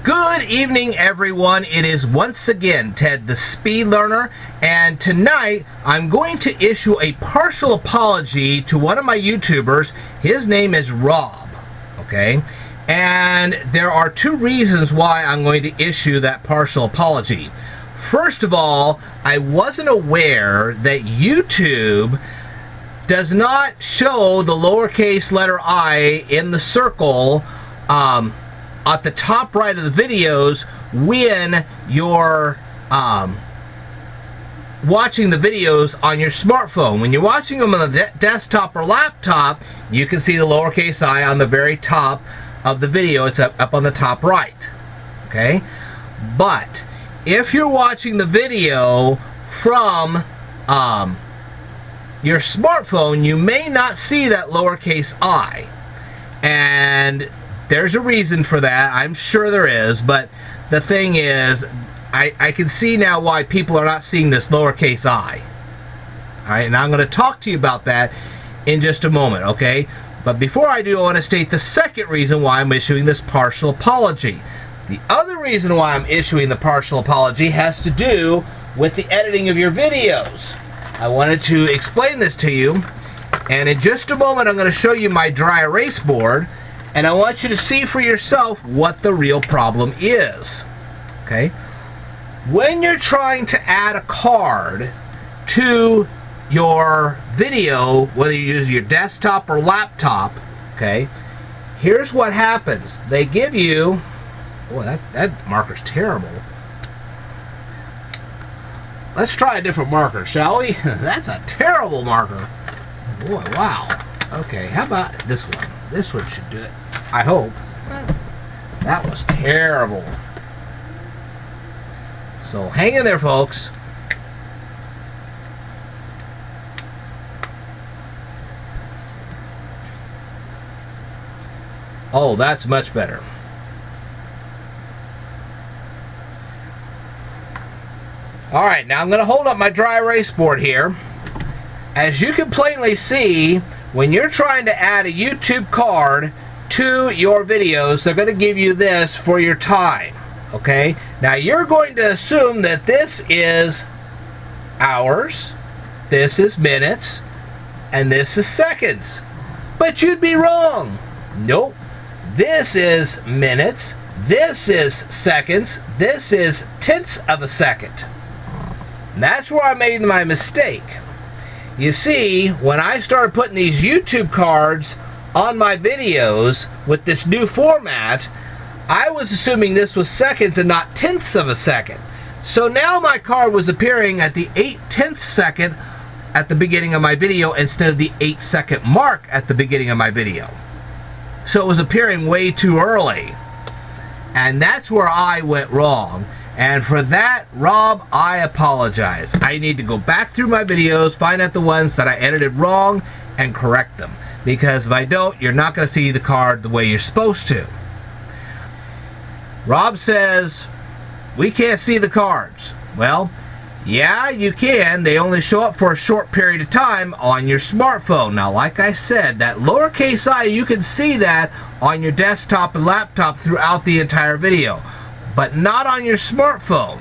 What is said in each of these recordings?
Good evening, everyone. It is once again Ted the Speed Learner, and tonight I'm going to issue a partial apology to one of my YouTubers. His name is Rob, okay? And there are two reasons why I'm going to issue that partial apology. First of all, I wasn't aware that YouTube does not show the lowercase letter I in the circle at the top right of the videos when you're watching the videos on your smartphone. When you're watching them on the desktop or laptop, you can see the lowercase I on the very top of the video. It's up on the top right. Okay? But if you're watching the video from your smartphone, you may not see that lowercase I. And there's a reason for that. I'm sure there is. But the thing is, I can see now why people are not seeing this lowercase I. Alright, and I'm going to talk to you about that in just a moment, okay? But before I do, I want to state the second reason why I'm issuing this partial apology. The other reason why I'm issuing the partial apology has to do with the editing of your videos. I wanted to explain this to you, and in just a moment I'm going to show you my dry erase board, and I want you to see for yourself what the real problem is. Okay? When you're trying to add a card to your video, whether you use your desktop or laptop, okay, here's what happens. They give you... Boy, that marker's terrible. Let's try a different marker, shall we? That's a terrible marker. Boy, wow. Okay, how about this one? This one should do it, I hope. That was terrible. So hang in there, folks. Oh, that's much better. Alright, now I'm going to hold up my dry erase board here. As you can plainly see, when you're trying to add a YouTube card to your videos, they're going to give you this for your time. Okay? Now you're going to assume that this is hours, this is minutes, and this is seconds. But you'd be wrong. Nope. This is minutes, this is seconds, this is tenths of a second. And that's where I made my mistake. You see, when I started putting these YouTube cards on my videos with this new format, I was assuming this was seconds and not tenths of a second. So now my card was appearing at the 8/10th second at the beginning of my video instead of the 8-second mark at the beginning of my video. So it was appearing way too early. And that's where I went wrong. And for that, Rob, I apologize. I need to go back through my videos, find out the ones that I edited wrong, and correct them. Because if I don't, you're not going to see the card the way you're supposed to. Rob says, we can't see the cards. Well, yeah, you can. They only show up for a short period of time on your smartphone. Now, like I said, that lowercase I, you can see that on your desktop and laptop throughout the entire video. But not on your smartphone.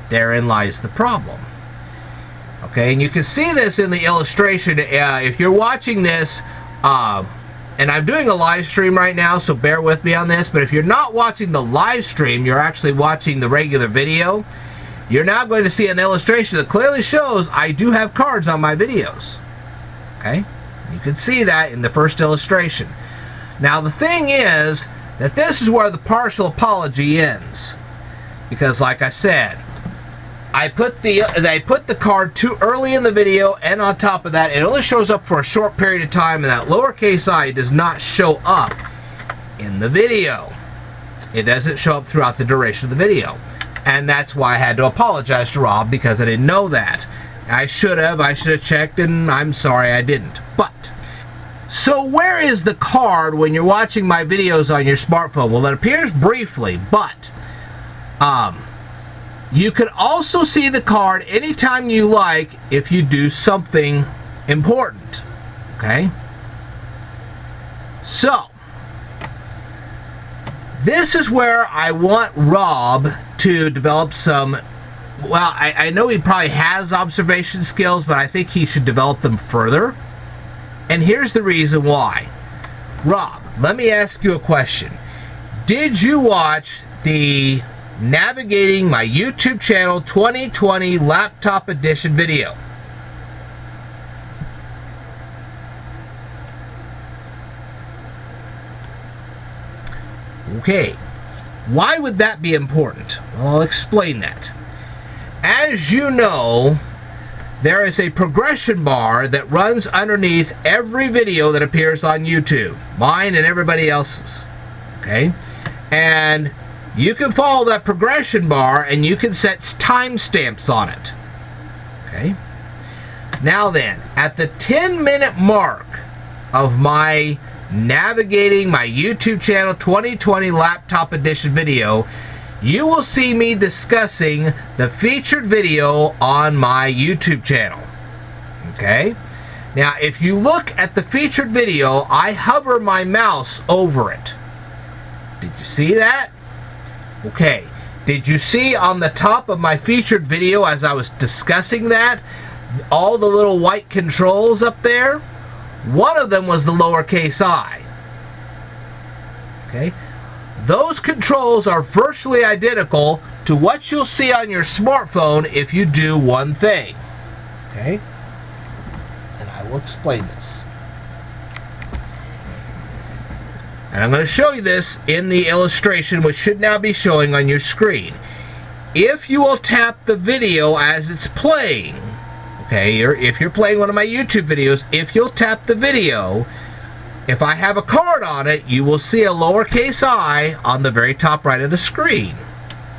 Therein lies the problem. Okay, and you can see this in the illustration. If you're watching this, and I'm doing a live stream right now, so bear with me on this, but if you're not watching the live stream, you're actually watching the regular video, you're now going to see an illustration that clearly shows I do have cards on my videos. Okay? You can see that in the first illustration. Now the thing is that this is where the partial apology ends. Because like I said, I put the card too early in the video, and on top of that, it only shows up for a short period of time, and that lowercase I does not show up in the video. It doesn't show up throughout the duration of the video. And that's why I had to apologize to Rob, because I didn't know that. I should have checked, and I'm sorry I didn't. But so where is the card when you're watching my videos on your smartphone? Well, it appears briefly, but you can also see the card anytime you like if you do something important. Okay? So, This is where I want Rob to develop some, well, I know he probably has observation skills, but I think he should develop them further. And here's the reason why. Rob, let me ask you a question. Did you watch the Navigating My YouTube Channel 2020 Laptop Edition video? Okay. Why would that be important? Well, I'll explain that. As you know, there is a progression bar that runs underneath every video that appears on YouTube, mine and everybody else's. Okay? And you can follow that progression bar and you can set timestamps on it. Okay? Now then, at the 10-minute mark of my Navigating My YouTube Channel 2020 Laptop Edition video, you will see me discussing the featured video on my YouTube channel. Okay? Now, if you look at the featured video, I hover my mouse over it. Did you see that? Okay. Did you see on the top of my featured video as I was discussing that, all the little white controls up there? One of them was the lowercase I. Okay? Those controls are virtually identical to what you'll see on your smartphone if you do one thing. Okay? And I will explain this. And I'm going to show you this in the illustration, which should now be showing on your screen. If you will tap the video as it's playing, okay, or if you're playing one of my YouTube videos, if you'll tap the video, if I have a card on it, you will see a lowercase I on the very top right of the screen.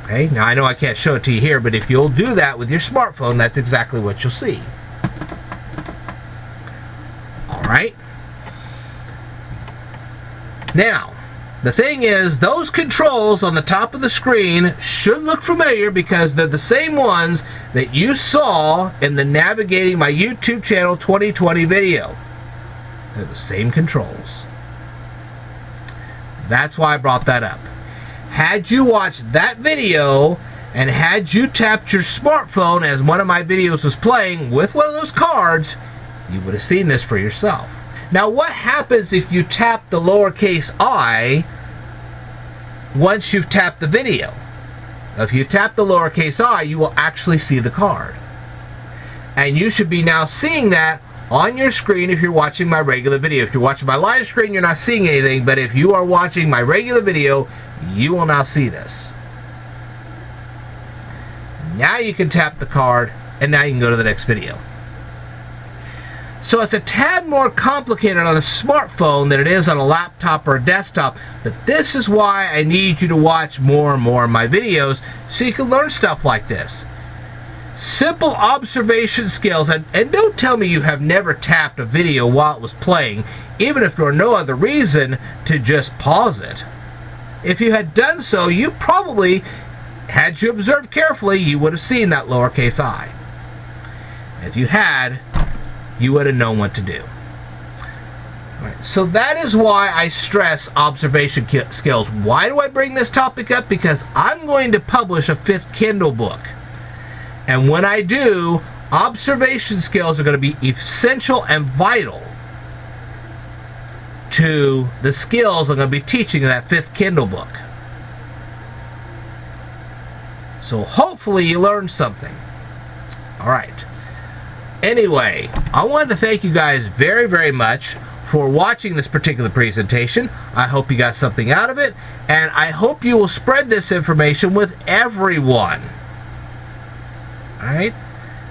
Okay, now I know I can't show it to you here, but if you'll do that with your smartphone, that's exactly what you'll see. Alright. Now, the thing is, those controls on the top of the screen should look familiar because they're the same ones that you saw in the Navigating My YouTube Channel 2020 video. They're the same controls. That's why I brought that up. Had you watched that video and had you tapped your smartphone as one of my videos was playing with one of those cards, you would have seen this for yourself. Now, what happens if you tap the lowercase I once you've tapped the video? If you tap the lowercase I, you will actually see the card. And you should be now seeing that on your screen if you're watching my regular video. If you're watching my live screen, you're not seeing anything, but if you are watching my regular video, you will now see this. Now you can tap the card, and now you can go to the next video. So it's a tad more complicated on a smartphone than it is on a laptop or a desktop, but this is why I need you to watch more and more of my videos so you can learn stuff like this. Simple observation skills, and don't tell me you have never tapped a video while it was playing, even if there were no other reason to just pause it. If you had done so, you probably, had you observed carefully, you would have seen that lowercase I. If you had, you would have known what to do. Right, so that is why I stress observation skills. Why do I bring this topic up? Because I'm going to publish a 5th Kindle book. And when I do, observation skills are going to be essential and vital to the skills I'm going to be teaching in that 5th Kindle book. So hopefully you learned something. Alright. Anyway, I wanted to thank you guys very, very much for watching this particular presentation. I hope you got something out of it, and I hope you will spread this information with everyone. Alright?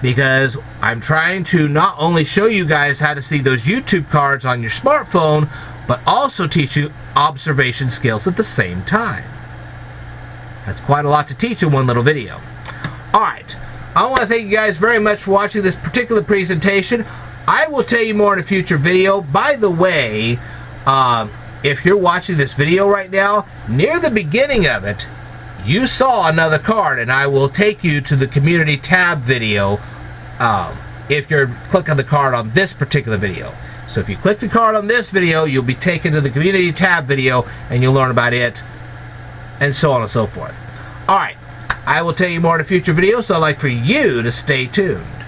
Because I'm trying to not only show you guys how to see those YouTube cards on your smartphone, but also teach you observation skills at the same time. That's quite a lot to teach in one little video. Alright. I want to thank you guys very much for watching this particular presentation. I will tell you more in a future video. By the way, if you're watching this video right now, near the beginning of it, you saw another card, and I will take you to the community tab video if you click on the card on this particular video. So if you click the card on this video, you'll be taken to the community tab video, and you'll learn about it and so on and so forth. Alright, I will tell you more in a future video, so I'd like for you to stay tuned.